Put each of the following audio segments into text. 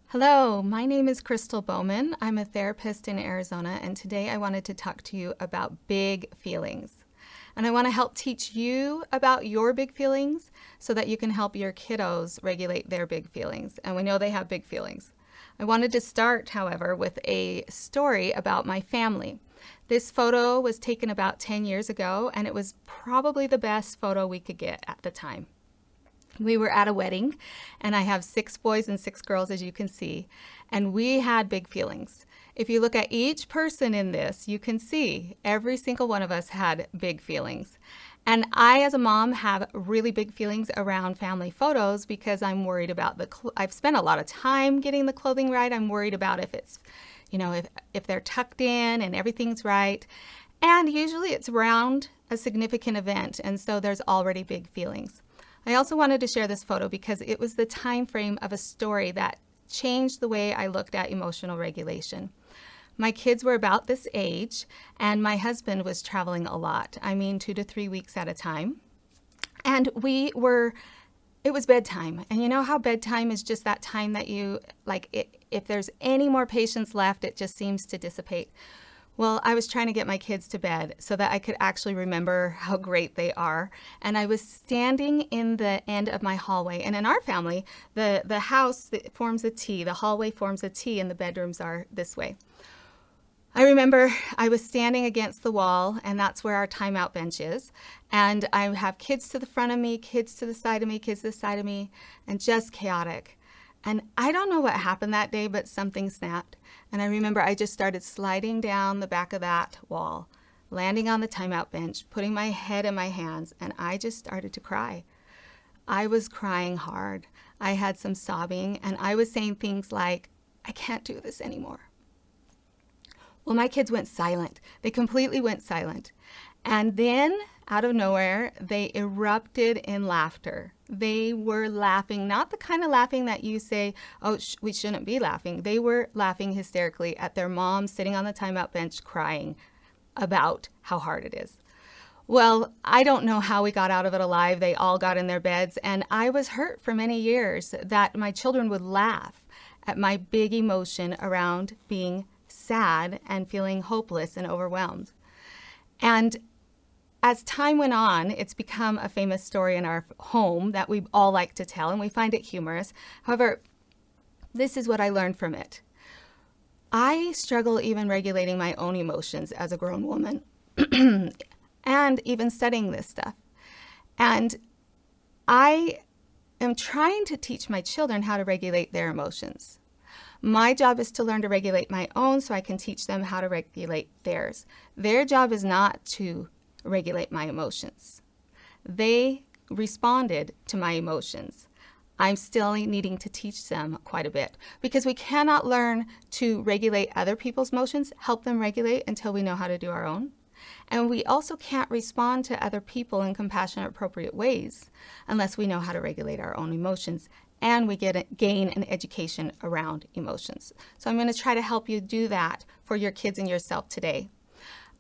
Hello, my name is Crystal Bowman. I'm a therapist in Arizona, and today I wanted to talk to you about big feelings. And I want to help teach you about your big feelings so that you can help your kiddos regulate their big feelings. And we know they have big feelings. I wanted to start, however, with a story about my family. This photo was taken about 10 years ago, and it was probably the best photo we could get at the time. We were at a wedding, and I have 6 boys and 6 girls, as you can see, and we had big feelings. If you look at each person in this, you can see every single one of us had big feelings. And I, as a mom, have really big feelings around family photos because I'm worried about I've spent a lot of time getting the clothing right. I'm worried about if it's, if they're tucked in and everything's right. And usually it's around a significant event, and so there's already big feelings. I also wanted to share this photo because it was the time frame of a story that changed the way I looked at emotional regulation. My kids were about this age, and my husband was traveling a lot. 2 to 3 weeks at a time. And it was bedtime. And you know how bedtime is just that time that if there's any more patience left, it just seems to dissipate. Well, I was trying to get my kids to bed so that I could actually remember how great they are. And I was standing in the end of my hallway. And in our family, the house forms a T, the hallway forms a T, and the bedrooms are this way. I remember I was standing against the wall, and that's where our timeout bench is. And I have kids to the front of me, kids to the side of me, kids to the side of me, and just chaotic. And I don't know what happened that day, but something snapped. And I remember I just started sliding down the back of that wall, landing on the timeout bench, putting my head in my hands, and I just started to cry. I was crying hard. I had some sobbing, and I was saying things like, I can't do this anymore. Well, my kids went silent. They completely went silent. And then, out of nowhere, they erupted in laughter. They were laughing, not the kind of laughing that you say, oh, we shouldn't be laughing. They were laughing hysterically at their mom sitting on the timeout bench crying about how hard it is. Well, I don't know how we got out of it alive. They all got in their beds, and I was hurt for many years that my children would laugh at my big emotion around being sad and feeling hopeless and overwhelmed. And as time went on, it's become a famous story in our home that we all like to tell, and we find it humorous. However, this is what I learned from it. I struggle even regulating my own emotions as a grown woman and even studying this stuff. And I am trying to teach my children how to regulate their emotions. My job is to learn to regulate my own so I can teach them how to regulate theirs. Their job is not to regulate my emotions. They responded to my emotions. I'm still needing to teach them quite a bit because we cannot learn to regulate other people's emotions, help them regulate until we know how to do our own. And we also can't respond to other people in compassionate, appropriate ways unless we know how to regulate our own emotions and we gain an education around emotions. So I'm going to try to help you do that for your kids and yourself today.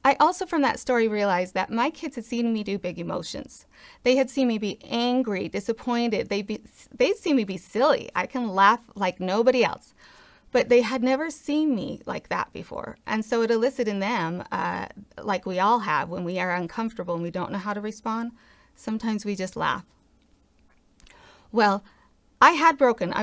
I also, from that story, realized that my kids had seen me do big emotions. They had seen me be angry, disappointed. They'd seen me be silly. I can laugh like nobody else. But they had never seen me like that before. And so it elicited in them, like we all have when we are uncomfortable and we don't know how to respond, sometimes we just laugh. Well, I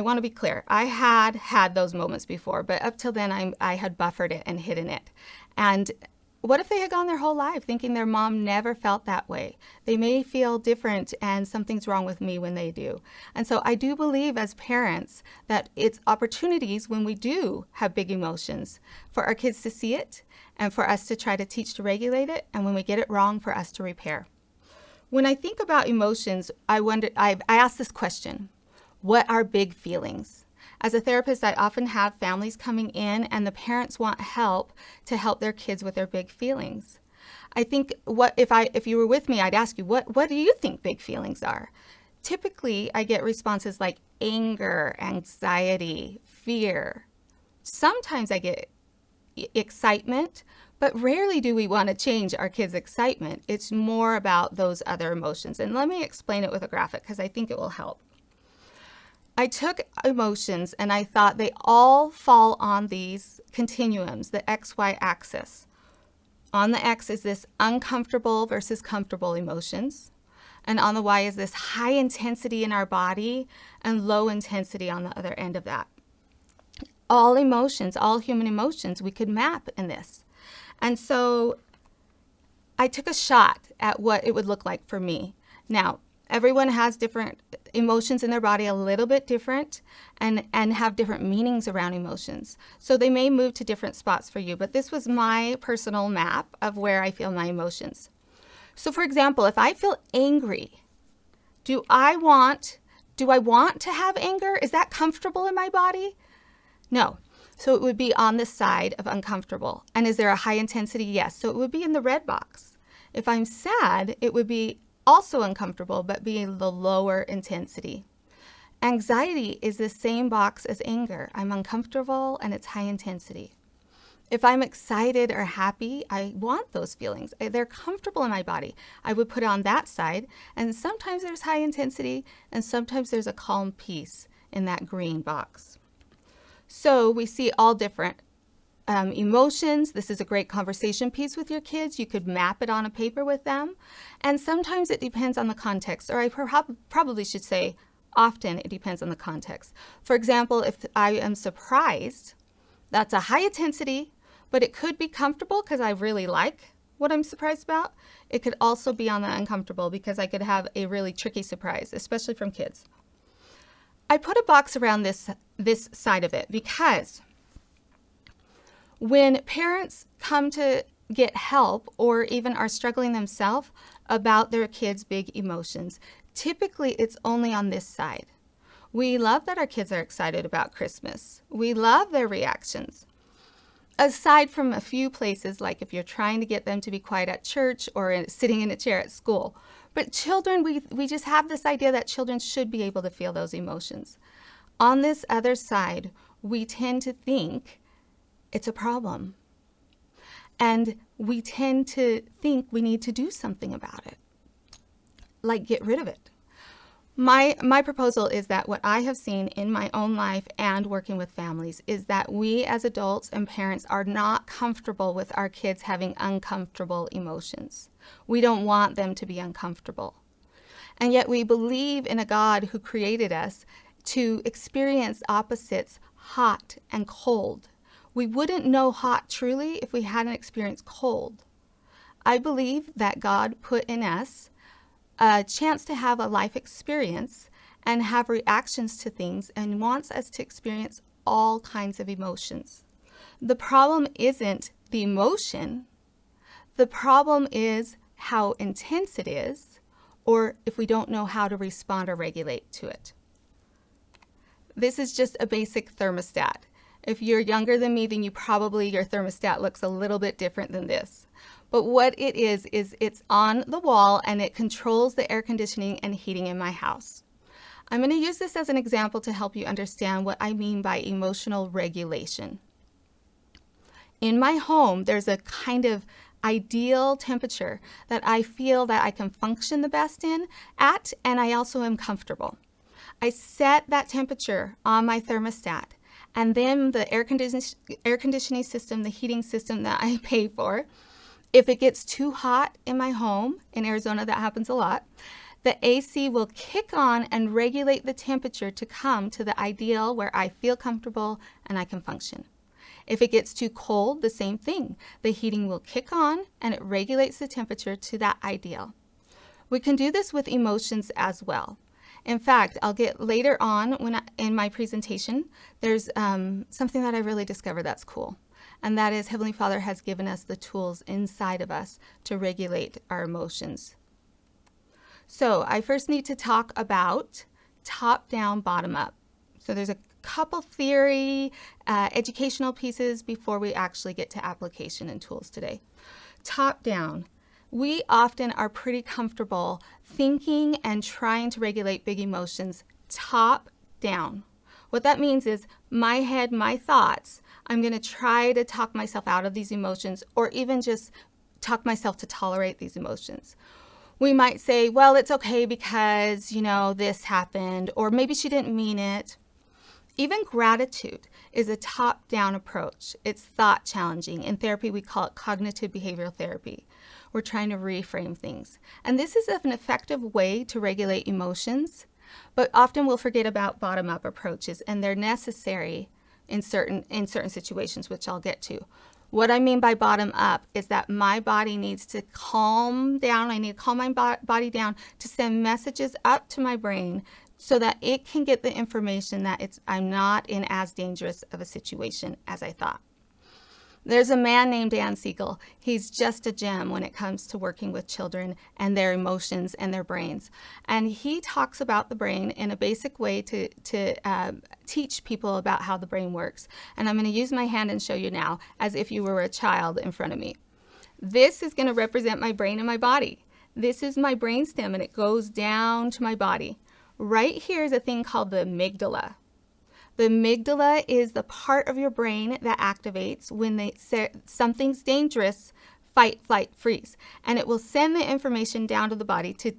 want to be clear, I had those moments before, but up till then I had buffered it and hidden it. And what if they had gone their whole life thinking their mom never felt that way? They may feel different and something's wrong with me when they do. And so I do believe as parents that it's opportunities when we do have big emotions for our kids to see it and for us to try to teach to regulate it, and when we get it wrong, for us to repair. When I think about emotions, I ask this question: what are big feelings? As a therapist, I often have families coming in and the parents want help to help their kids with their big feelings. I think if you were with me, I'd ask you, what do you think big feelings are? Typically, I get responses like anger, anxiety, fear. Sometimes I get excitement, but rarely do we want to change our kids' excitement. It's more about those other emotions. And let me explain it with a graphic because I think it will help. I took emotions and I thought they all fall on these continuums, the XY axis. On the X is this uncomfortable versus comfortable emotions. And on the Y is this high intensity in our body and low intensity on the other end of that. All emotions, all human emotions, we could map in this. And so I took a shot at what it would look like for me. Now, everyone has different emotions in their body, a little bit different, and have different meanings around emotions. So they may move to different spots for you, but this was my personal map of where I feel my emotions. So for example, if I feel angry, do I want to have anger? Is that comfortable in my body? No. So it would be on the side of uncomfortable. And is there a high intensity? Yes. So it would be in the red box. If I'm sad, it would be also uncomfortable, but be the lower intensity. Anxiety is the same box as anger. I'm uncomfortable and it's high intensity. If I'm excited or happy, I want those feelings. They're comfortable in my body. I would put it on that side. And sometimes there's high intensity and sometimes there's a calm peace in that green box. So we see all different emotions. This is a great conversation piece with your kids. You could map it on a paper with them. And sometimes it depends on the context, or I probably should say often it depends on the context. For example, if I am surprised, that's a high intensity, but it could be comfortable because I really like what I'm surprised about. It could also be on the uncomfortable because I could have a really tricky surprise, especially from kids. I put a box around this side of it because when parents come to get help or even are struggling themselves about their kids' big emotions, typically it's only on this side. We love that our kids are excited about Christmas. We love their reactions. Aside from a few places, like if you're trying to get them to be quiet at church or sitting in a chair at school. But children, we just have this idea that children should be able to feel those emotions. On this other side, we tend to think it's a problem. And we tend to think we need to do something about it, like get rid of it. My proposal is that what I have seen in my own life and working with families is that we as adults and parents are not comfortable with our kids having uncomfortable emotions. We don't want them to be uncomfortable. And yet we believe in a God who created us to experience opposites, hot and cold. We wouldn't know hot truly if we hadn't experienced cold. I believe that God put in us a chance to have a life experience and have reactions to things and wants us to experience all kinds of emotions. The problem isn't the emotion. The problem is how intense it is, or if we don't know how to respond or regulate to it. This is just a basic thermostat. If you're younger than me, then your thermostat looks a little bit different than this. But what it is it's on the wall and it controls the air conditioning and heating in my house. I'm going to use this as an example to help you understand what I mean by emotional regulation. In my home, there's a kind of ideal temperature that I feel that I can function the best at, and I also am comfortable. I set that temperature on my thermostat, and then the air conditioning system, the heating system that I pay for, if it gets too hot in my home, in Arizona that happens a lot, the AC will kick on and regulate the temperature to come to the ideal where I feel comfortable and I can function. If it gets too cold, the same thing. The heating will kick on and it regulates the temperature to that ideal. We can do this with emotions as well. In fact, I'll get later on in my presentation, there's something that I really discovered that's cool. And that is Heavenly Father has given us the tools inside of us to regulate our emotions. So I first need to talk about top down, bottom up. So there's a couple theory, educational pieces before we actually get to application and tools today. Top down. We often are pretty comfortable thinking and trying to regulate big emotions top down. What that means is my head, my thoughts, I'm going to try to talk myself out of these emotions or even just talk myself to tolerate these emotions. We might say, well, it's okay because, this happened, or maybe she didn't mean it. Even gratitude is a top-down approach. It's thought challenging. In therapy, we call it cognitive behavioral therapy. We're trying to reframe things. And this is an effective way to regulate emotions, but often we'll forget about bottom-up approaches, and they're necessary in certain situations, which I'll get to. What I mean by bottom up is that my body needs to calm down. I need to calm my body down to send messages up to my brain so that it can get the information that I'm not in as dangerous of a situation as I thought. There's a man named Dan Siegel. He's just a gem when it comes to working with children and their emotions and their brains. And he talks about the brain in a basic way to teach people about how the brain works. And I'm going to use my hand and show you now as if you were a child in front of me. This is going to represent my brain and my body. This is my brainstem, and it goes down to my body. Right here is a thing called the amygdala. The amygdala is the part of your brain that activates when something's dangerous, fight, flight, freeze. And it will send the information down to the body to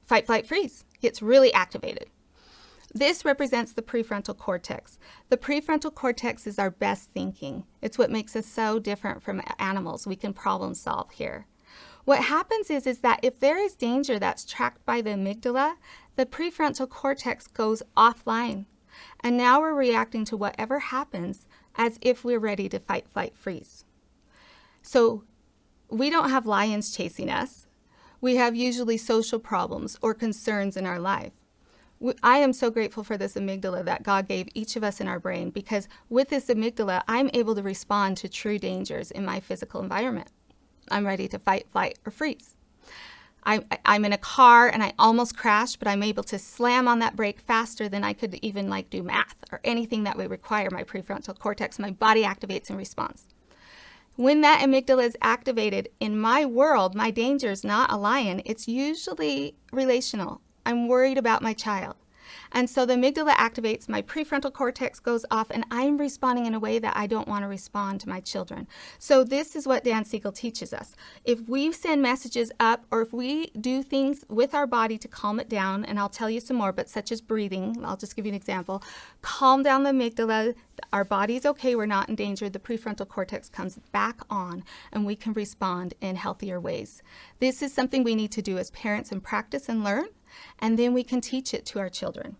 fight, flight, freeze. It's really activated. This represents the prefrontal cortex. The prefrontal cortex is our best thinking. It's what makes us so different from animals. We can problem solve here. What happens is that if there is danger that's tracked by the amygdala, the prefrontal cortex goes offline. And now we're reacting to whatever happens as if we're ready to fight, flight, freeze. So we don't have lions chasing us. We have usually social problems or concerns in our life. I am so grateful for this amygdala that God gave each of us in our brain, because with this amygdala, I'm able to respond to true dangers in my physical environment. I'm ready to fight, flight, or freeze. I'm in a car and I almost crashed, but I'm able to slam on that brake faster than I could even do math or anything that would require my prefrontal cortex. My body activates in response. When that amygdala is activated in my world, my danger is not a lion. It's usually relational. I'm worried about my child. And so the amygdala activates, my prefrontal cortex goes off, and I'm responding in a way that I don't want to respond to my children. So this is what Dan Siegel teaches us. If we send messages up, or if we do things with our body to calm it down, and I'll tell you some more, but such as breathing, I'll just give you an example, calm down the amygdala, our body's okay, we're not in danger, the prefrontal cortex comes back on, and we can respond in healthier ways. This is something we need to do as parents and practice and learn, and then we can teach it to our children.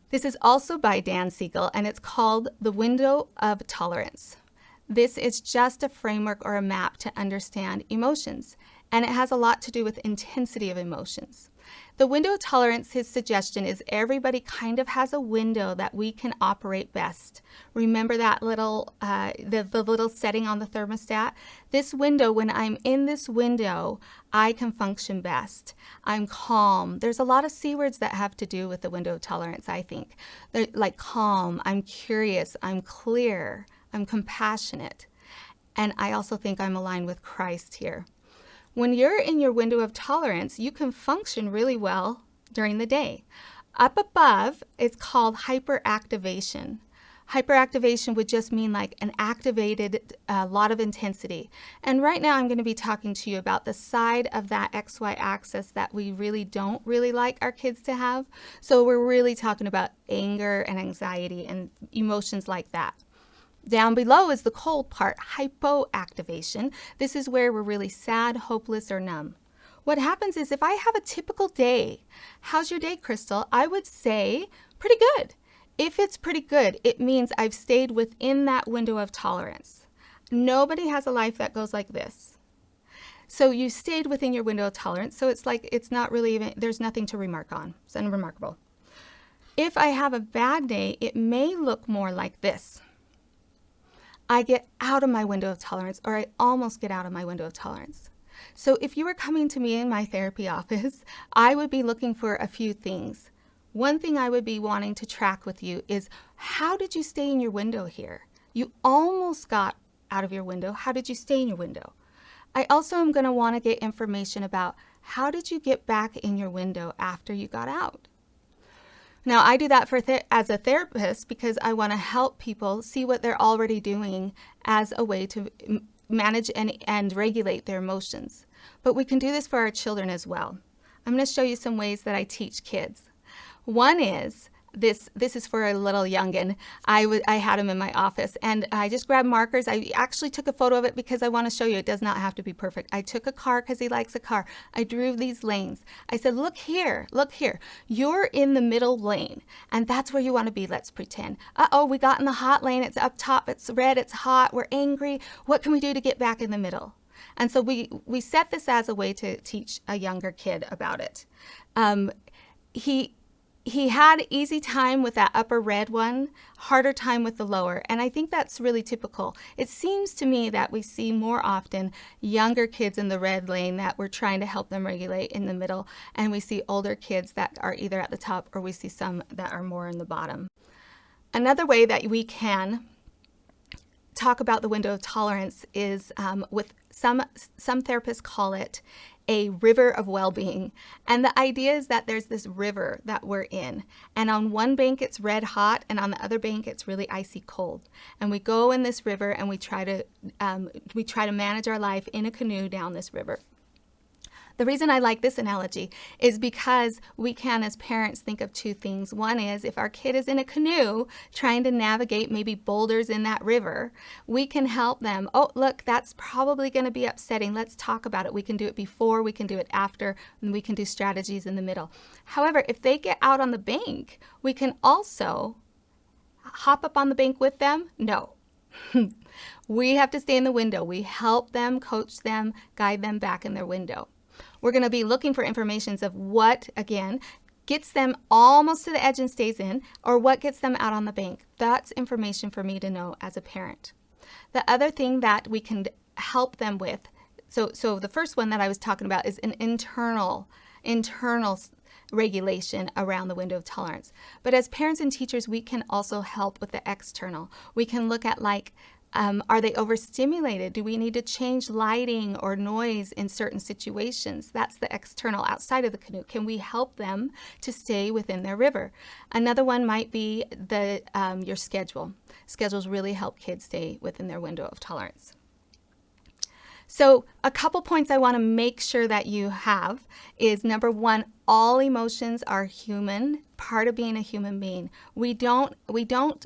This is also by Dan Siegel, and it's called The Window of Tolerance. This is just a framework or a map to understand emotions, and it has a lot to do with intensity of emotions. The window of tolerance, his suggestion is everybody kind of has a window that we can operate best. Remember that little, the little setting on the thermostat? This window, when I'm in this window, I can function best. I'm calm. There's a lot of C words that have to do with the window of tolerance, I think. They're like calm, I'm curious, I'm clear, I'm compassionate. And I also think I'm aligned with Christ here. When you're in your window of tolerance, you can function really well during the day. Up above, it's called hyperactivation. Hyperactivation would just mean like an activated lot of intensity. And right now I'm going to be talking to you about the side of that XY axis that we really don't like our kids to have. So we're really talking about anger and anxiety and emotions like that. Down below is the cold part, hypoactivation. This is where we're really sad, hopeless, or numb. What happens is if I have a typical day, how's your day, Crystal? I would say pretty good. If it's pretty good, it means I've stayed within that window of tolerance. Nobody has a life that goes like this. So you stayed within your window of tolerance, so it's like it's not really even, there's nothing to remark on. It's unremarkable. If I have a bad day, it may look more like this. I get out of my window of tolerance, or I almost get out of my window of tolerance. So if you were coming to me in my therapy office, I would be looking for a few things. One thing I would be wanting to track with you is, how did you stay in your window here? You almost got out of your window. How did you stay in your window? I also am going to want to get information about, how did you get back in your window after you got out? Now, I do that as a therapist because I want to help people see what they're already doing as a way to manage and regulate their emotions. But we can do this for our children as well. I'm going to show you some ways that I teach kids. One is This is for a little youngin. I had him in my office, and I just grabbed markers. I actually took a photo of it because I want to show you it does not have to be perfect. I took a car because he likes a car. I drew these lanes. I said, look here, look here. You're in the middle lane, and that's where you want to be. Let's pretend. Uh-oh, we got in the hot lane. It's up top. It's red. It's hot. We're angry. What can we do to get back in the middle? And so we set this as a way to teach a younger kid about it. He had easy time with that upper red one, harder time with the lower. And I think that's really typical. It seems to me that we see more often younger kids in the red lane that we're trying to help them regulate in the middle. And we see older kids that are either at the top, or we see some that are more in the bottom. Another way that we can talk about the window of tolerance is with some therapists call it a river of well-being. And the idea is that there's this river that we're in, and on one bank it's red hot, and on the other bank it's really icy cold. And we go in this river, and we try to manage our life in a canoe down this river. The reason I like this analogy is because we can, as parents, think of two things. One is if our kid is in a canoe trying to navigate maybe boulders in that river, we can help them. Oh, look, that's probably going to be upsetting. Let's talk about it. We can do it before, we can do it after, and we can do strategies in the middle. However, if they get out on the bank, we can also hop up on the bank with them. No. We have to stay in the window. We help them, coach them, guide them back in their window. We're going to be looking for informations of what, again, gets them almost to the edge and stays in, or what gets them out on the bank. That's information for me to know as a parent. The other thing that we can help them with, so the first one that I was talking about is an internal regulation around the window of tolerance. But as parents and teachers, we can also help with the external. We can look at are they overstimulated? Do we need to change lighting or noise in certain situations? That's the external, outside of the canoe. Can we help them to stay within their river? Another one might be your schedule. Schedules really help kids stay within their window of tolerance. So a couple points I want to make sure that you have is, number one, all emotions are human, part of being a human being. We don't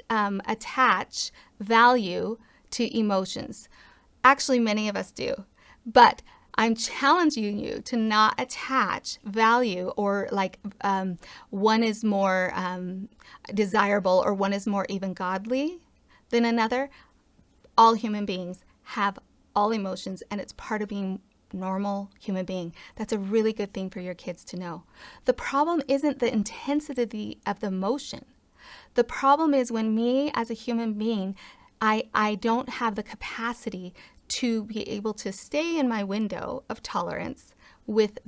attach value to emotions. Actually, many of us do. But I'm challenging you to not attach value, or one is more desirable or one is more even godly than another. All human beings have all emotions, and it's part of being normal human being. That's a really good thing for your kids to know. The problem isn't the intensity of the emotion. The problem is when me as a human being, I don't have the capacity to be able to stay in my window of tolerance with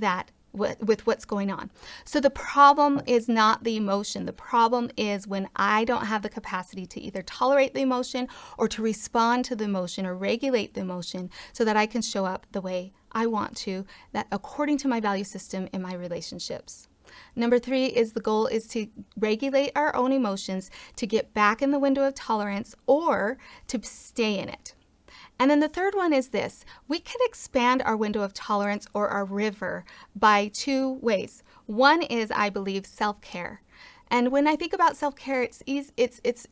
what's going on. So the problem is not the emotion. The problem is when I don't have the capacity to either tolerate the emotion or to respond to the emotion or regulate the emotion so that I can show up the way I want to, that according to my value system in my relationships. Number three is the goal is to regulate our own emotions to get back in the window of tolerance or to stay in it. And then the third one is this. We can expand our window of tolerance or our river by two ways. One is, I believe, self-care. And when I think about self-care, it's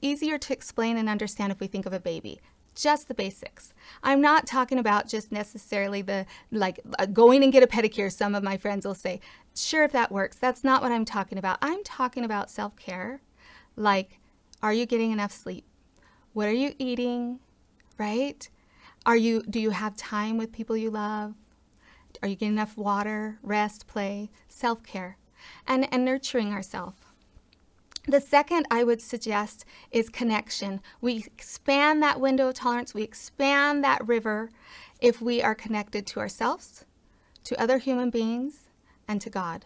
easier to explain and understand if we think of a baby. Just the basics. I'm not talking about just necessarily going and get a pedicure. Some of my friends will say, sure, if that works. That's not what I'm talking about. I'm talking about self-care. Like, are you getting enough sleep? What are you eating? Right? Do you have time with people you love? Are you getting enough water, rest, play, self-care, and nurturing ourselves? The second I would suggest is connection. We expand that window of tolerance, we expand that river if we are connected to ourselves, to other human beings, and to God.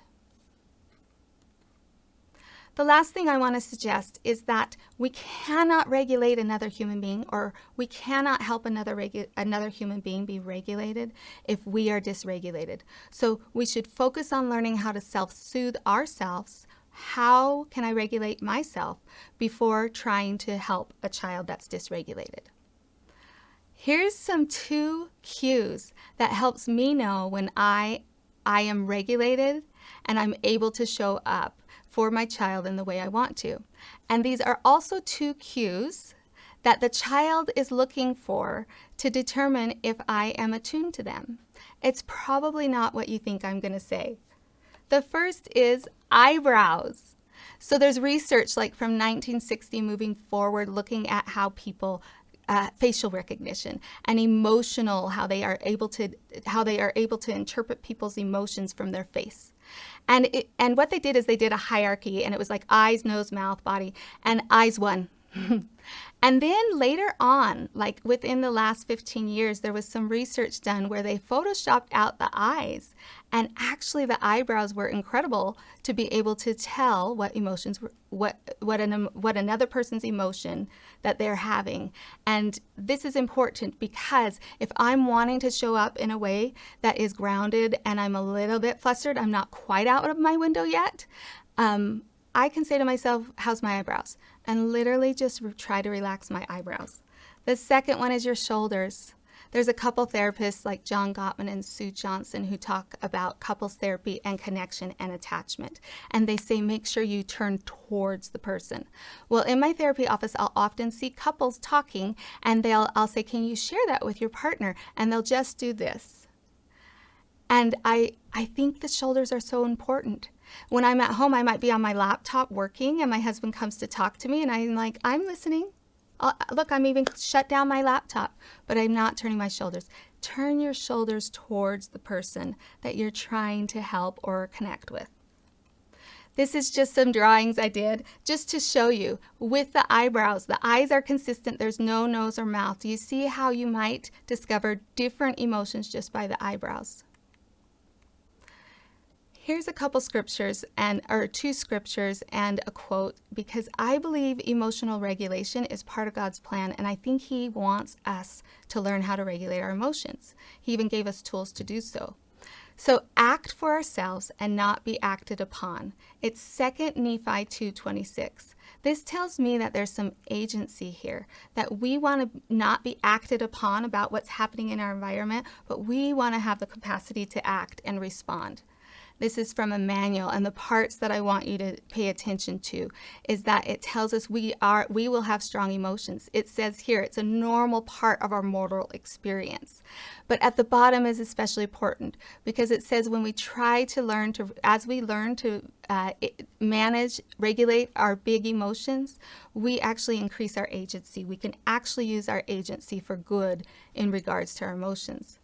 The last thing I want to suggest is that we cannot regulate another human being, or we cannot help another human being be regulated if we are dysregulated. So we should focus on learning how to self-soothe ourselves. How can I regulate myself before trying to help a child that's dysregulated? Here's some 2 cues that helps me know when I am regulated and I'm able to show up for my child in the way I want to. And these are also 2 cues that the child is looking for to determine if I am attuned to them. It's probably not what you think I'm going to say. The first is eyebrows. So there's research like from 1960 moving forward looking at how people facial recognition and emotional, how they are able to interpret people's emotions from their face. And what they did is they did a hierarchy, and it was like eyes, nose, mouth, body, and eyes won. And then later on, like within the last 15 years, there was some research done where they photoshopped out the eyes, and actually the eyebrows were incredible to be able to tell what emotions were, what another person's emotion that they're having. And this is important because if I'm wanting to show up in a way that is grounded and I'm a little bit flustered, I'm not quite out of my window yet, I can say to myself, how's my eyebrows? And literally just try to relax my eyebrows. The second one is your shoulders. There's a couple therapists like John Gottman and Sue Johnson who talk about couples therapy and connection and attachment. And they say, make sure you turn towards the person. Well, in my therapy office, I'll often see couples talking, and I'll say, can you share that with your partner? And they'll just do this. And I think the shoulders are so important. When I'm at home, I might be on my laptop working, and my husband comes to talk to me, and I'm like, I'm listening. Look, I'm even shut down my laptop, but I'm not turning my shoulders. Turn your shoulders towards the person that you're trying to help or connect with. This is just some drawings I did just to show you with the eyebrows. The eyes are consistent. There's no nose or mouth. Do you see how you might discover different emotions just by the eyebrows? Here's a couple scriptures or 2 scriptures and a quote, because I believe emotional regulation is part of God's plan, and I think He wants us to learn how to regulate our emotions. He even gave us tools to do so. So act for ourselves and not be acted upon. It's 2 Nephi 2:26. This tells me that there's some agency here, that we want to not be acted upon about what's happening in our environment, but we want to have the capacity to act and respond. This is from a manual, and the parts that I want you to pay attention to is that it tells us we will have strong emotions. It says here it's a normal part of our mortal experience. But at the bottom is especially important because it says when we try to as we learn to manage, regulate our big emotions, we actually increase our agency. We can actually use our agency for good in regards to our emotions.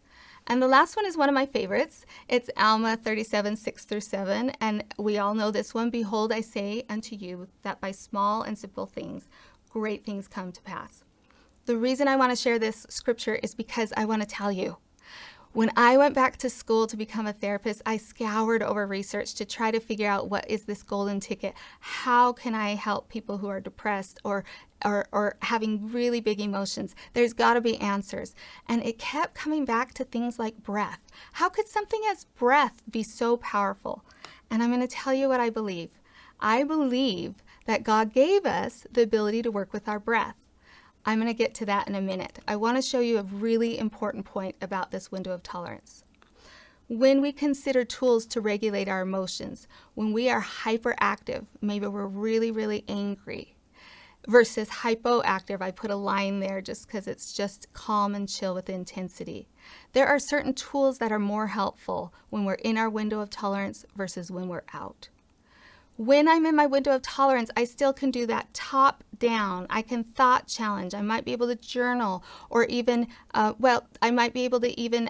And the last one is one of my favorites. It's Alma 37:6-7, and we all know this one. Behold, I say unto you that by small and simple things, great things come to pass. The reason I want to share this scripture is because I want to tell you, when I went back to school to become a therapist, I scoured over research to try to figure out what is this golden ticket. How can I help people who are depressed or having really big emotions? There's got to be answers. And it kept coming back to things like breath. How could something as breath be so powerful? And I'm going to tell you what I believe. I believe that God gave us the ability to work with our breath. I'm going to get to that in a minute. I want to show you a really important point about this window of tolerance. When we consider tools to regulate our emotions, when we are hyperactive, maybe we're really, really angry, versus hypoactive, I put a line there just because it's just calm and chill with intensity. There are certain tools that are more helpful when we're in our window of tolerance versus when we're out. When I'm in my window of tolerance, I still can do that top down. I can thought challenge. I might be able to journal or even, I might be able to even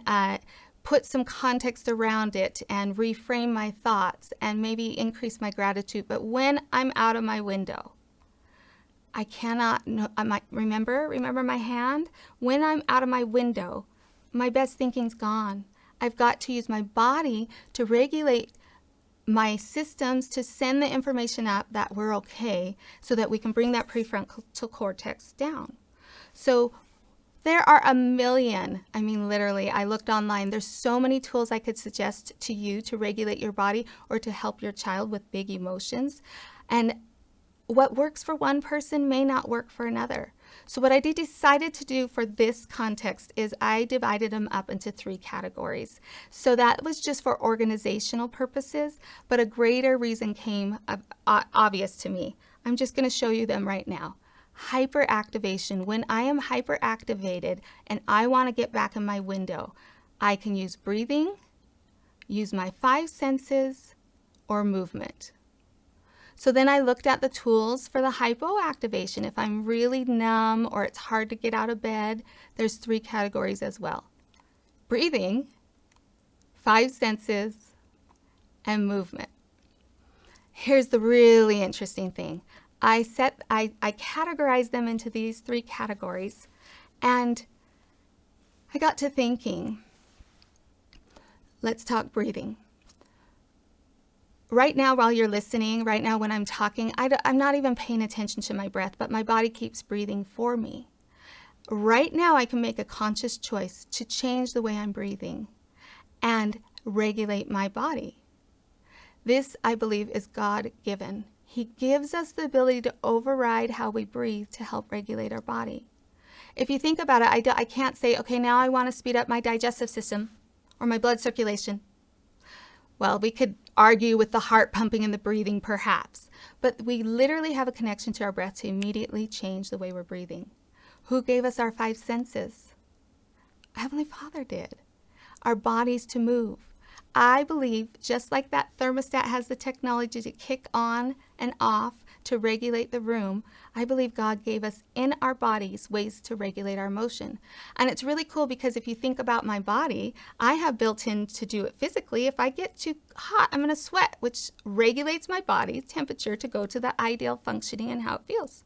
put some context around it and reframe my thoughts and maybe increase my gratitude. But when I'm out of my window, I cannot, remember my hand? When I'm out of my window, my best thinking's gone. I've got to use my body to regulate my systems to send the information up that we're okay so that we can bring that prefrontal cortex down. So there are a million, literally, I looked online. There's so many tools I could suggest to you to regulate your body or to help your child with big emotions. And what works for one person may not work for another. So what I decided to do for this context is I divided them up into 3 categories. So that was just for organizational purposes, but a greater reason came obvious to me. I'm just going to show you them right now. Hyperactivation. When I am hyperactivated and I want to get back in my window, I can use breathing, use my 5 senses, or movement. So then I looked at the tools for the hypoactivation. If I'm really numb or it's hard to get out of bed, there's 3 categories as well. Breathing, 5 senses, and movement. Here's the really interesting thing. I categorized them into these 3 categories, and I got to thinking, let's talk breathing. Right now, while you're listening, right now when I'm talking, I'm not even paying attention to my breath, but my body keeps breathing for me. Right now, I can make a conscious choice to change the way I'm breathing and regulate my body. This, I believe, is God-given. He gives us the ability to override how we breathe to help regulate our body. If you think about it, I can't say, okay, now I want to speed up my digestive system or my blood circulation. Well, we could argue with the heart pumping and the breathing perhaps, but we literally have a connection to our breath to immediately change the way we're breathing. Who gave us our 5 senses? Heavenly Father did. Our bodies to move. I believe just like that thermostat has the technology to kick on and off to regulate the room, I believe God gave us in our bodies ways to regulate our emotion. And it's really cool because if you think about my body, I have built in to do it physically. If I get too hot, I'm going to sweat, which regulates my body's temperature to go to the ideal functioning and how it feels.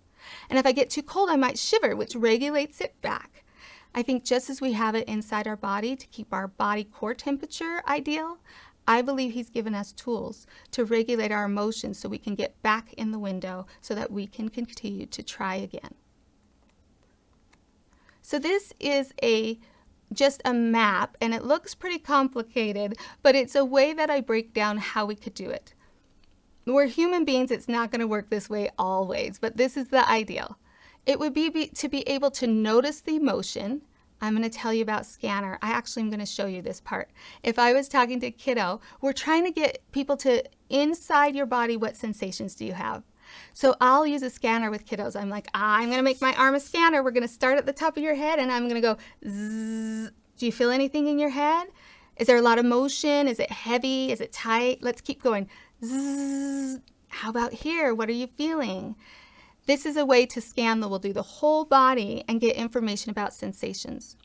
And if I get too cold, I might shiver, which regulates it back. I think just as we have it inside our body to keep our body core temperature ideal, I believe He's given us tools to regulate our emotions so we can get back in the window so that we can continue to try again. So this is just a map, and it looks pretty complicated, but it's a way that I break down how we could do it. We're human beings, it's not going to work this way always, but this is the ideal. It would be to be able to notice the emotion. I'm going to tell you about scanner. I actually am going to show you this part. If I was talking to a kiddo, we're trying to get people to inside your body, what sensations do you have? So I'll use a scanner with kiddos. I'm like, I'm going to make my arm a scanner. We're going to start at the top of your head and I'm going to go zzz. Do you feel anything in your head? Is there a lot of motion? Is it heavy? Is it tight? Let's keep going. Zzz. How about here? What are you feeling? This is a way to scan that will do the whole body and get information about sensations.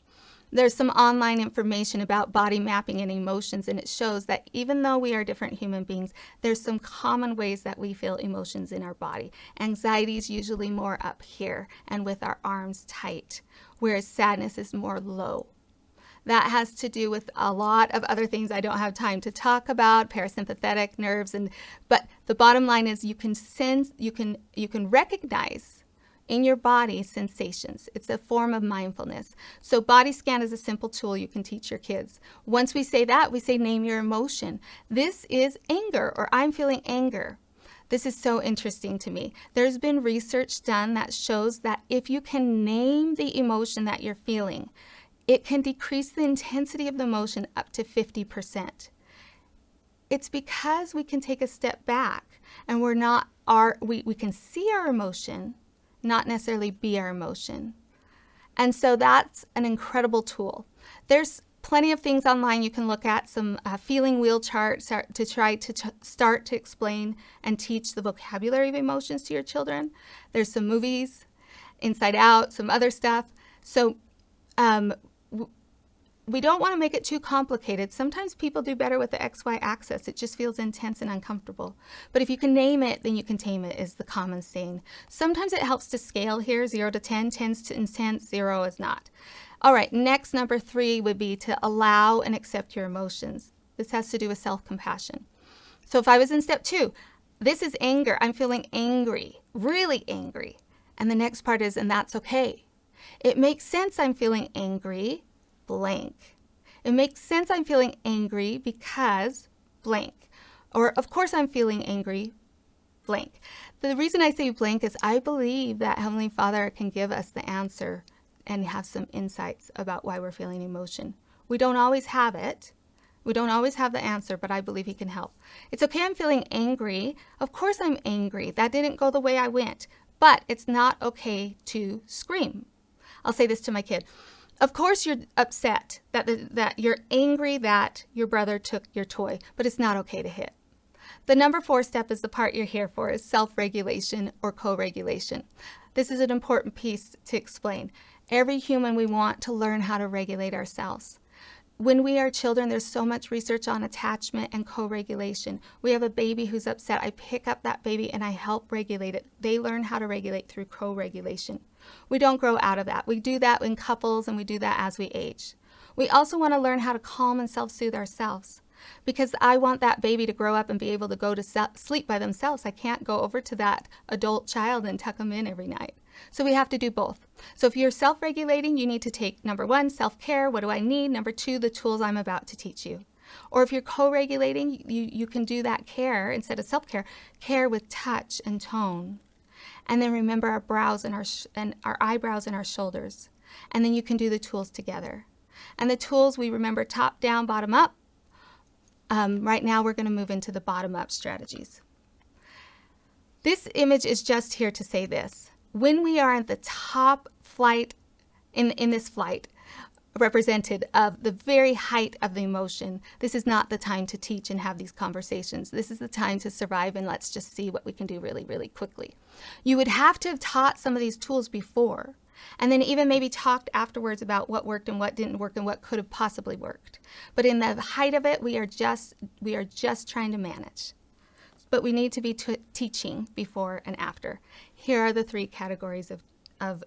There's some online information about body mapping and emotions, and it shows that even though we are different human beings, there's some common ways that we feel emotions in our body. Anxiety is usually more up here and with our arms tight, whereas sadness is more low. That has to do with a lot of other things I don't have time to talk about, parasympathetic nerves, but the bottom line is you can sense, you can recognize in your body sensations. It's a form of mindfulness. So body scan is a simple tool you can teach your kids. Once we say that, we say name your emotion. This is anger, or I'm feeling anger. This is so interesting to me. There's been research done that shows that if you can name the emotion that you're feeling, it can decrease the intensity of the emotion up to 50%. It's because we can take a step back and we can see our emotion, not necessarily be our emotion. And so that's an incredible tool. There's plenty of things online you can look at, some feeling wheel charts to try to start to explain and teach the vocabulary of emotions to your children. There's some movies, Inside Out, some other stuff. So we don't want to make it too complicated. Sometimes people do better with the XY axis. It just feels intense and uncomfortable. But if you can name it, then you can tame it, is the common saying. Sometimes it helps to scale here, 0 to 10. 10's to intense, 0 is not. All right, next, number 3 would be to allow and accept your emotions. This has to do with self-compassion. So if I was in step 2, this is anger. I'm feeling angry, really angry. And the next part is, and that's okay. It makes sense I'm feeling angry, blank. It makes sense I'm feeling angry because blank. Or of course I'm feeling angry blank. The reason I say blank is I believe that Heavenly Father can give us the answer and have some insights about why we're feeling emotion. We don't always have it. We don't always have the answer, but I believe He can help. It's okay, I'm feeling angry. Of course I'm angry. That didn't go the way I went. But it's not okay to scream. I'll say this to my kid. Of course you're upset that you're angry that your brother took your toy, but it's not okay to hit. The number 4 step is the part you're here for, is self-regulation or co-regulation. This is an important piece to explain. Every human, we want to learn how to regulate ourselves. When we are children, there's so much research on attachment and co-regulation. We have a baby who's upset. I pick up that baby and I help regulate it. They learn how to regulate through co-regulation. We don't grow out of that. We do that in couples and we do that as we age. We also want to learn how to calm and self-soothe ourselves, because I want that baby to grow up and be able to go to sleep by themselves. I can't go over to that adult child and tuck them in every night. So we have to do both. So if you're self-regulating, you need to take number 1, self-care. What do I need? Number 2, the tools I'm about to teach you. Or if you're co-regulating, you can do that care instead of self-care, care with touch and tone. And then remember our brows and our eyebrows and our shoulders. And then you can do the tools together. And the tools we remember top down, bottom up. Right now we're going to move into the bottom up strategies. This image is just here to say this. When we are at the top flight, in this flight, represented of the very height of the emotion, this is not the time to teach and have these conversations. This is the time to survive, and let's just see what we can do really, really quickly. You would have to have taught some of these tools before, and then even maybe talked afterwards about what worked and what didn't work and what could have possibly worked. But in the height of it, we are just trying to manage. But we need to be teaching before and after. Here are the 3 categories of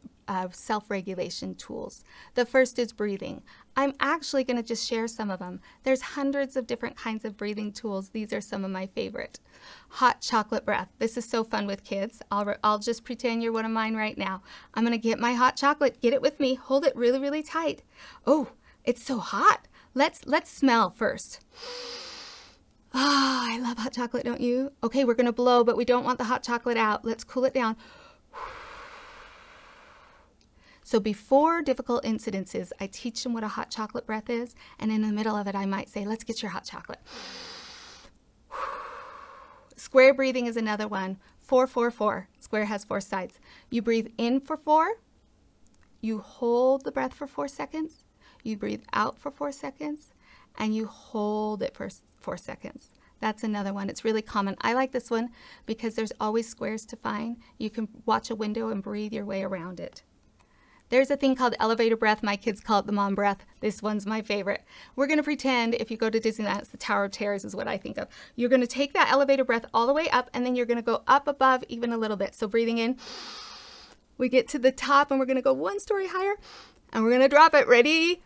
self-regulation tools. The first is breathing. I'm actually going to just share some of them. There's hundreds of different kinds of breathing tools. These are some of my favorite. Hot chocolate breath. This is so fun with kids. I'll just pretend you're one of mine right now. I'm going to get my hot chocolate. Get it with me. Hold it really, really tight. Oh, it's so hot. Let's smell first. I love hot chocolate, don't you? Okay, we're going to blow, but we don't want the hot chocolate out. Let's cool it down. So before difficult incidences, I teach them what a hot chocolate breath is, and in the middle of it, I might say, let's get your hot chocolate. Square breathing is another one. 4, 4, 4. Square has 4 sides. You breathe in for 4. You hold the breath for 4 seconds. You breathe out for 4 seconds, and you hold it for 4 seconds. That's another one. It's really common. I like this one because there's always squares to find. You can watch a window and breathe your way around it. There's a thing called elevator breath. My kids call it the mom breath. This one's my favorite. We're going to pretend if you go to Disneyland, it's the Tower of Terrors is what I think of. You're going to take that elevator breath all the way up, and then you're going to go up above even a little bit. So breathing in, we get to the top, and we're going to go 1 story higher, and we're going to drop it. Ready?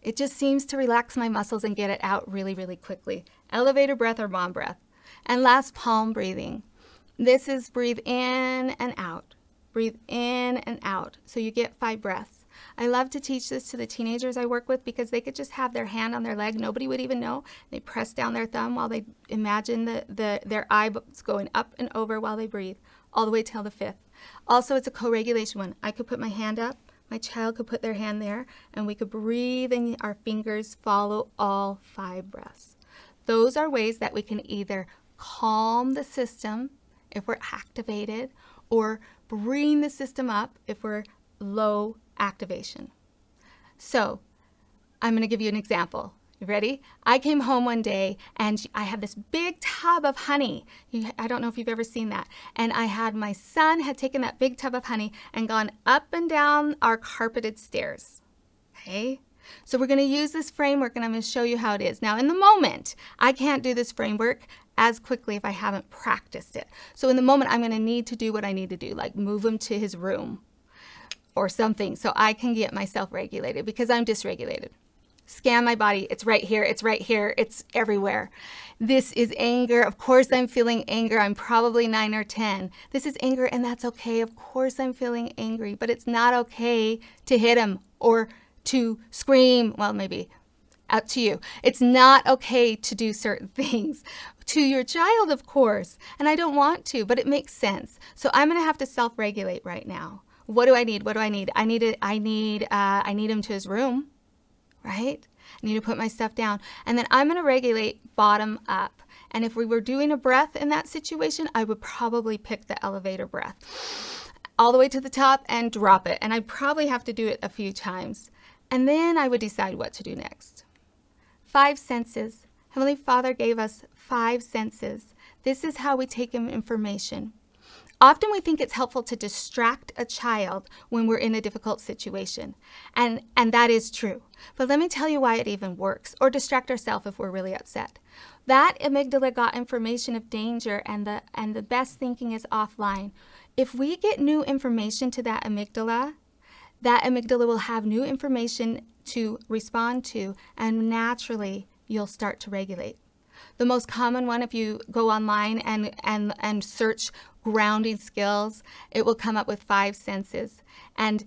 It just seems to relax my muscles and get it out really, really quickly. Elevator breath or mom breath. And last, palm breathing. This is breathe in and out. Breathe in and out. So you get 5 breaths. I love to teach this to the teenagers I work with because they could just have their hand on their leg. Nobody would even know. They press down their thumb while they imagine their eyes going up and over while they breathe, all the way till the 5th. Also, it's a co-regulation one. I could put my hand up. My child could put their hand there, and we could breathe, and our fingers follow all 5 breaths. Those are ways that we can either calm the system if we're activated, or bring the system up if we're low activation. So I'm going to give you an example. You ready? I came home one day and I had this big tub of honey. I don't know if you've ever seen that. And my son had taken that big tub of honey and gone up and down our carpeted stairs. Okay? So we're going to use this framework, and I'm going to show you how it is. Now, in the moment, I can't do this framework as quickly if I haven't practiced it. So in the moment, I'm going to need to do what I need to do, like move him to his room or something so I can get myself regulated because I'm dysregulated. Scan my body. It's right here. It's right here. It's everywhere. This is anger. Of course I'm feeling anger. I'm probably 9 or 10. This is anger, and that's okay. Of course I'm feeling angry, but it's not okay to hit him or to scream. Well, maybe Up to you. It's not okay to do certain things to your child, of course, and I don't want to, but it makes sense. So I'm going to have to self-regulate right now. What do I need? What do I need? I need him to his room, right? I need to put my stuff down, and then I'm going to regulate bottom up. And if we were doing a breath in that situation, I would probably pick the elevator breath all the way to the top and drop it. And I'd probably have to do it a few times. And then I would decide what to do next. 5 senses. Heavenly Father gave us 5 senses. This is how we take in information. Often we think it's helpful to distract a child when we're in a difficult situation. And that is true. But let me tell you why it even works. Or distract ourselves if we're really upset. That amygdala got information of danger, and the best thinking is offline. If we get new information to that amygdala will have new information to respond to, and naturally you'll start to regulate. The most common one, if you go online and search grounding skills, it will come up with 5 senses. And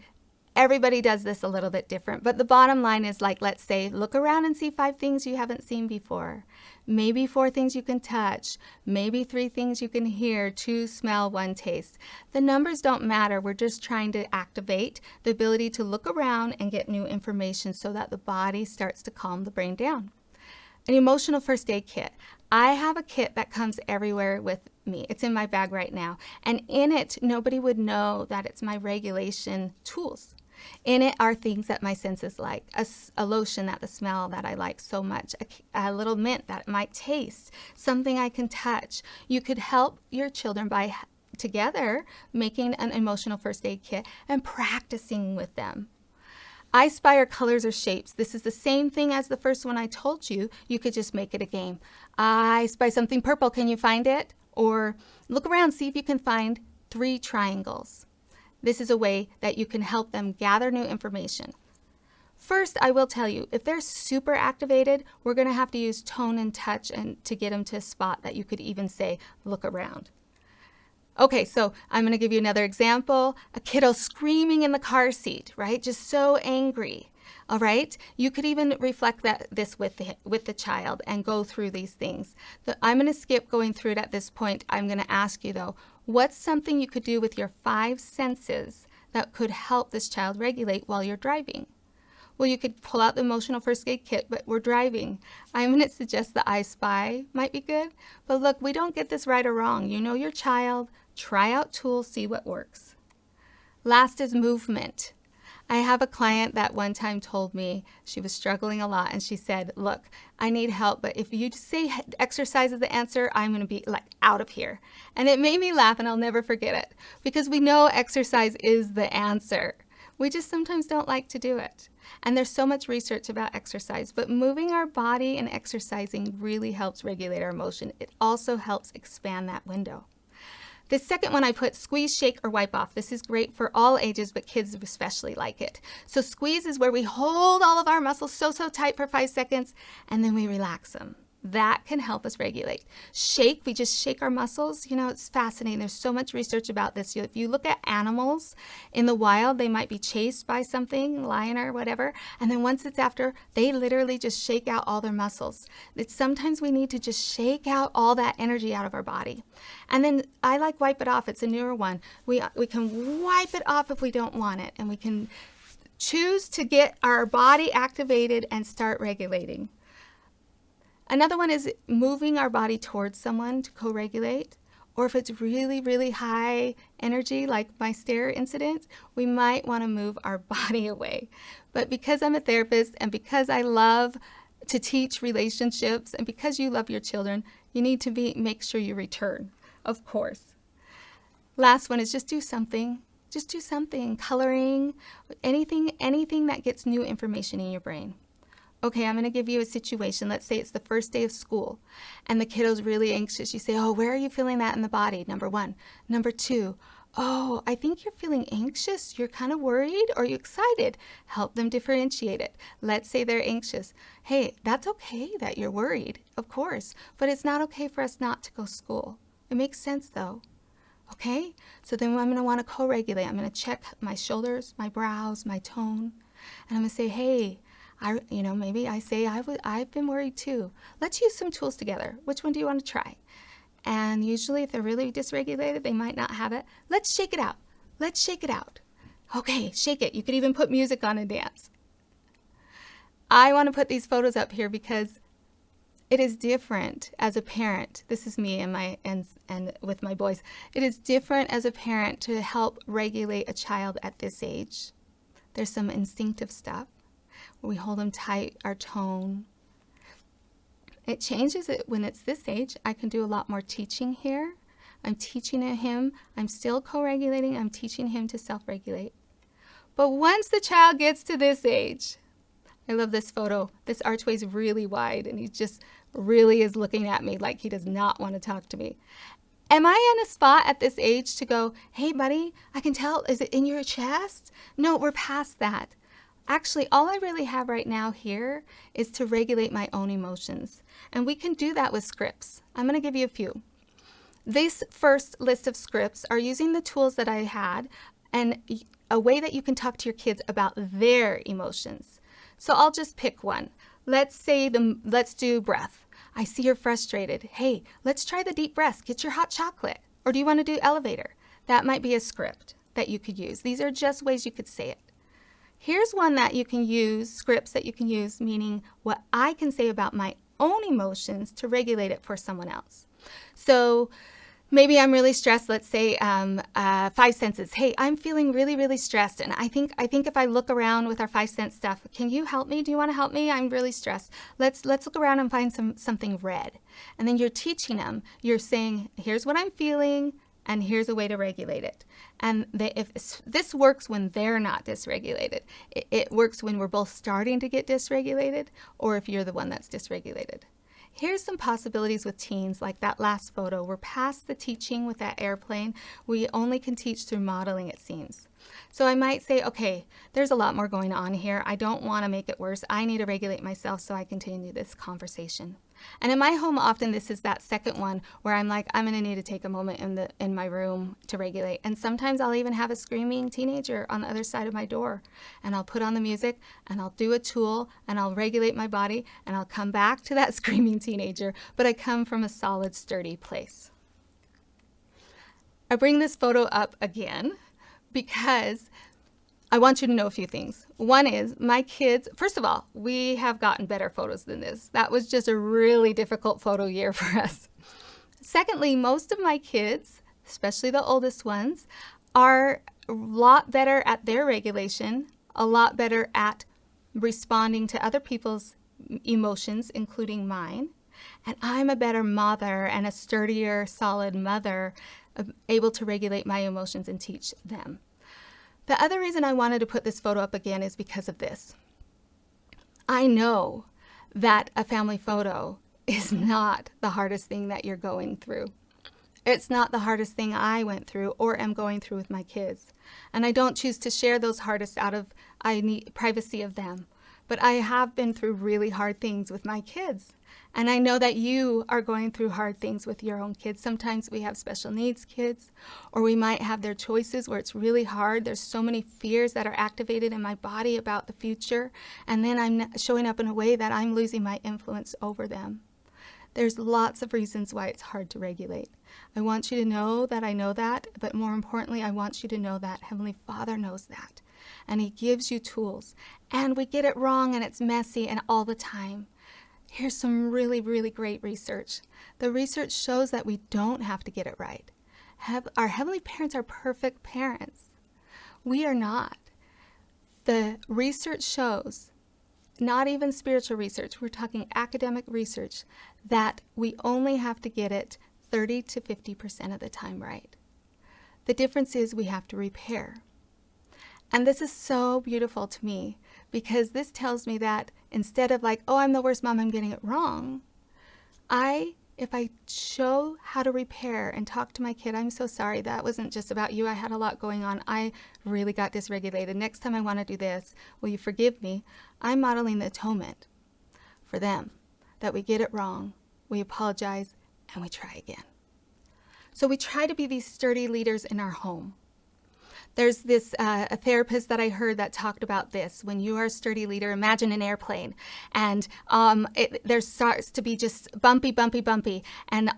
everybody does this a little bit different. But the bottom line is, like, let's say, look around and see 5 things you haven't seen before. Maybe 4 things you can touch. Maybe 3 things you can hear, 2 smell, 1 taste. The numbers don't matter. We're just trying to activate the ability to look around and get new information so that the body starts to calm the brain down. An emotional first aid kit. I have a kit that comes everywhere with me. It's in my bag right now. And in it, nobody would know that it's my regulation tools. In it are things that my senses like, a lotion that the smell that I like so much, a little mint that might taste, something I can touch. You could help your children by together making an emotional first aid kit and practicing with them. I spy or colors or shapes. This is the same thing as the first one I told you. You could just make it a game. I spy something purple. Can you find it? Or look around, see if you can find 3 triangles. This is a way that you can help them gather new information. First, I will tell you, if they're super activated, we're going to have to use tone and touch and to get them to a spot that you could even say, look around. Okay, so I'm going to give you another example. A kiddo screaming in the car seat, right? Just so angry. All right? You could even reflect this with the child and go through these things. I'm going to skip going through it at this point. I'm going to ask you, though, what's something you could do with your 5 senses that could help this child regulate while you're driving? Well, you could pull out the emotional first aid kit, but we're driving. I'm going to suggest the I Spy might be good. But look, we don't get this right or wrong. You know your child. Try out tools, see what works. Last is movement. I have a client that one time told me she was struggling a lot, and she said, look, I need help, but if you say exercise is the answer, I'm going to be like out of here. And it made me laugh, and I'll never forget it, because we know exercise is the answer. We just sometimes don't like to do it. And there's so much research about exercise, but moving our body and exercising really helps regulate our emotion. It also helps expand that window. The second one I put squeeze, shake, or wipe off. This is great for all ages, but kids especially like it. So squeeze is where we hold all of our muscles so tight for 5 seconds, and then we relax them. That can help us regulate. Shake, we just shake our muscles. You know, it's fascinating. There's so much research about this. If you look at animals in the wild, they might be chased by something, lion or whatever, and then once it's after, they literally just shake out all their muscles. Sometimes we need to just shake out all that energy out of our body. And then I like wipe it off. It's a newer one. We can wipe it off if we don't want it, and we can choose to get our body activated and start regulating. Another one is moving our body towards someone to co-regulate. Or if it's really high energy, like my stair incident, we might want to move our body away. But because I'm a therapist and because I love to teach relationships and because you love your children, you need to make sure you return, of course. Last one is just do something. Just do something. Coloring, anything that gets new information in your brain. Okay, I'm going to give you a situation. Let's say it's the first day of school and the kiddo's really anxious. You say, oh, where are you feeling that in the body? Number 1. Number 2, oh, I think you're feeling anxious. You're kind of worried, or are you excited? Help them differentiate it. Let's say they're anxious. Hey, that's okay that you're worried, of course, but it's not okay for us not to go to school. It makes sense though. Okay, so then I'm going to want to co-regulate. I'm going to check my shoulders, my brows, my tone, and I'm going to say, hey, Maybe I say, I've been worried too. Let's use some tools together. Which one do you want to try? And usually if they're really dysregulated, they might not have it. Let's shake it out. Let's shake it out. Okay, shake it. You could even put music on and dance. I want to put these photos up here because it is different as a parent. This is me and with my boys. It is different as a parent to help regulate a child at this age. There's some instinctive stuff where we hold them tight, our tone. It changes it when it's this age. I can do a lot more teaching here. I'm teaching him. I'm still co-regulating. I'm teaching him to self-regulate. But once the child gets to this age, I love this photo. This archway is really wide, and he just really is looking at me like he does not want to talk to me. Am I in a spot at this age to go, hey, buddy, I can tell, is it in your chest? No, we're past that. Actually, all I really have right now here is to regulate my own emotions. And we can do that with scripts. I'm going to give you a few. This first list of scripts are using the tools that I had and a way that you can talk to your kids about their emotions. So I'll just pick one. Let's do breath. I see you're frustrated. Hey, let's try the deep breaths. Get your hot chocolate. Or do you want to do elevator? That might be a script that you could use. These are just ways you could say it. Here's one that you can use, scripts that you can use, meaning what I can say about my own emotions to regulate it for someone else. So maybe I'm really stressed. Let's say 5 senses. Hey, I'm feeling really, really stressed. And I think if I look around with our 5 sense stuff, can you help me? Do you want to help me? I'm really stressed. Let's look around and find something red. And then you're teaching them. You're saying, here's what I'm feeling, and here's a way to regulate it. And if this works when they're not dysregulated. It works when we're both starting to get dysregulated, or if you're the one that's dysregulated. Here's some possibilities with teens, like that last photo. We're past the teaching with that airplane. We only can teach through modeling, it seems. So I might say, okay, there's a lot more going on here. I don't want to make it worse. I need to regulate myself so I continue this conversation. And in my home, often this is that second one where I'm like, I'm going to need to take a moment in my room to regulate. And sometimes I'll even have a screaming teenager on the other side of my door. And I'll put on the music and I'll do a tool and I'll regulate my body and I'll come back to that screaming teenager. But I come from a solid, sturdy place. I bring this photo up again because I want you to know a few things. One is my kids, first of all, we have gotten better photos than this. That was just a really difficult photo year for us. Secondly, most of my kids, especially the oldest ones, are a lot better at their regulation, a lot better at responding to other people's emotions, including mine. And I'm a better mother and a sturdier, solid mother, able to regulate my emotions and teach them. The other reason I wanted to put this photo up again is because of this. I know that a family photo is not the hardest thing that you're going through. It's not the hardest thing I went through or am going through with my kids. And I don't choose to share those hardest out of privacy of them. But I have been through really hard things with my kids. And I know that you are going through hard things with your own kids. Sometimes we have special needs kids, or we might have their choices where it's really hard. There's so many fears that are activated in my body about the future. And then I'm showing up in a way that I'm losing my influence over them. There's lots of reasons why it's hard to regulate. I want you to know that I know that, but more importantly, I want you to know that Heavenly Father knows that. And He gives you tools. And we get it wrong and it's messy and all the time. Here's some really, really great research. The research shows that we don't have to get it right. Our heavenly parents are perfect parents. We are not. The research shows, not even spiritual research, we're talking academic research, that we only have to get it 30 to 50% of the time right. The difference is we have to repair. And this is so beautiful to me because this tells me that instead of like, oh, I'm the worst mom, I'm getting it wrong, if I show how to repair and talk to my kid, I'm so sorry, that wasn't just about you. I had a lot going on. I really got dysregulated. Next time I want to do this, will you forgive me? I'm modeling the atonement for them, that we get it wrong, we apologize, and we try again. So we try to be these sturdy leaders in our home. There's this a therapist that I heard that talked about this. When you are a sturdy leader, imagine an airplane, and there starts to be just bumpy, and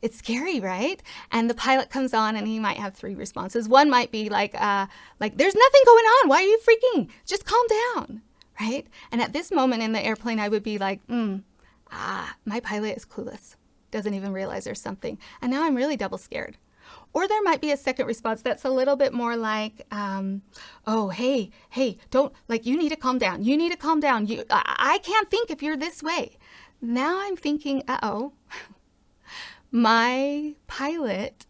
it's scary, right? And the pilot comes on, and he might have three responses. One might be like there's nothing going on. Why are you freaking? Just calm down, right? And at this moment in the airplane, I would be like, my pilot is clueless, doesn't even realize there's something, and now I'm really double scared. Or there might be a second response that's a little bit more like, oh, hey, don't, like, you need to calm down. You need to calm down. I can't think if you're this way. Now I'm thinking, my pilot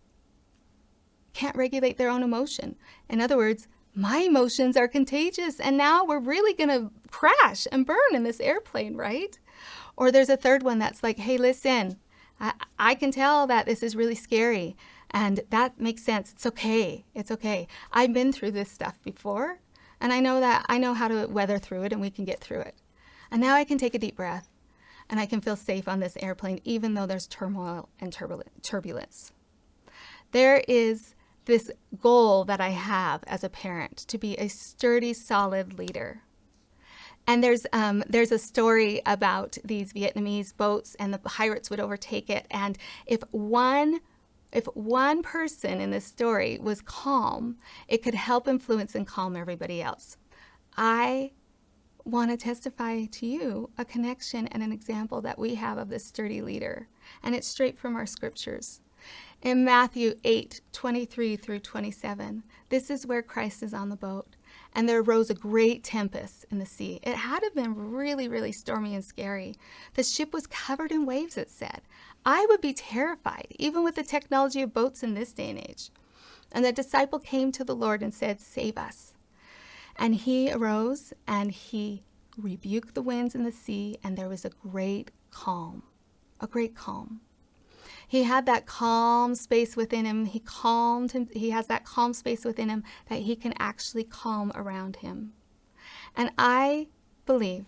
can't regulate their own emotion. In other words, my emotions are contagious, and now we're really going to crash and burn in this airplane, right? Or there's a third one that's like, hey, listen, I can tell that this is really scary. And that makes sense. It's okay. It's okay. I've been through this stuff before, and I know how to weather through it, and we can get through it. And now I can take a deep breath, and I can feel safe on this airplane, even though there's turmoil and turbulence. There is this goal that I have as a parent to be a sturdy, solid leader. And there's a story about these Vietnamese boats, and the pirates would overtake it. And if one person in this story was calm, it could help influence and calm everybody else. I want to testify to you a connection and an example that we have of this sturdy leader, and it's straight from our scriptures. In Matthew 8:23-27, this is where Christ is on the boat, and there arose a great tempest in the sea. It had to have been really, really stormy and scary. The ship was covered in waves, it said. I would be terrified, even with the technology of boats in this day and age. And the disciple came to the Lord and said, "Save us." And he arose and he rebuked the winds and the sea, and there was a great calm, a great calm. He had that calm space within him. He calmed him. He has that calm space within him that he can actually calm around him. And I believe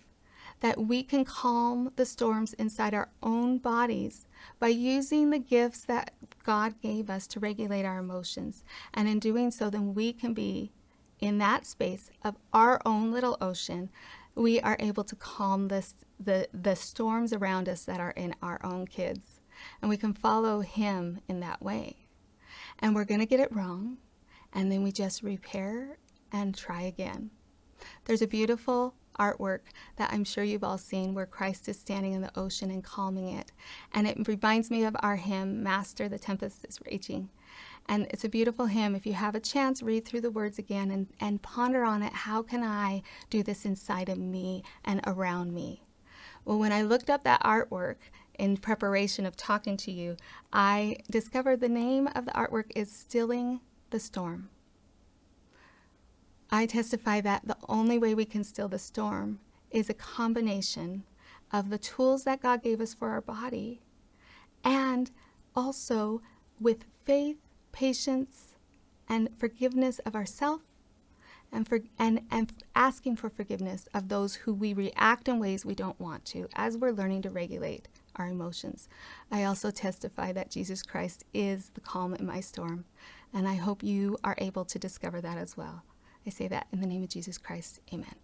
that we can calm the storms inside our own bodies by using the gifts that God gave us to regulate our emotions. And in doing so, then we can be in that space of our own little ocean. We are able to calm the storms around us that are in our own kids. And we can follow him in that way. And we're going to get it wrong, and then we just repair and try again. There's a beautiful artwork that I'm sure you've all seen where Christ is standing in the ocean and calming it. And it reminds me of our hymn, Master, the Tempest is Raging. And it's a beautiful hymn. If you have a chance, read through the words again and ponder on it. How can I do this inside of me and around me? Well, when I looked up that artwork in preparation of talking to you, I discovered the name of the artwork is Stilling the Storm. I testify that the only way we can still the storm is a combination of the tools that God gave us for our body, and also with faith, patience, and forgiveness of ourselves, and asking for forgiveness of those who we react in ways we don't want to, as we're learning to regulate our emotions. I also testify that Jesus Christ is the calm in my storm, and I hope you are able to discover that as well. I say that in the name of Jesus Christ. Amen.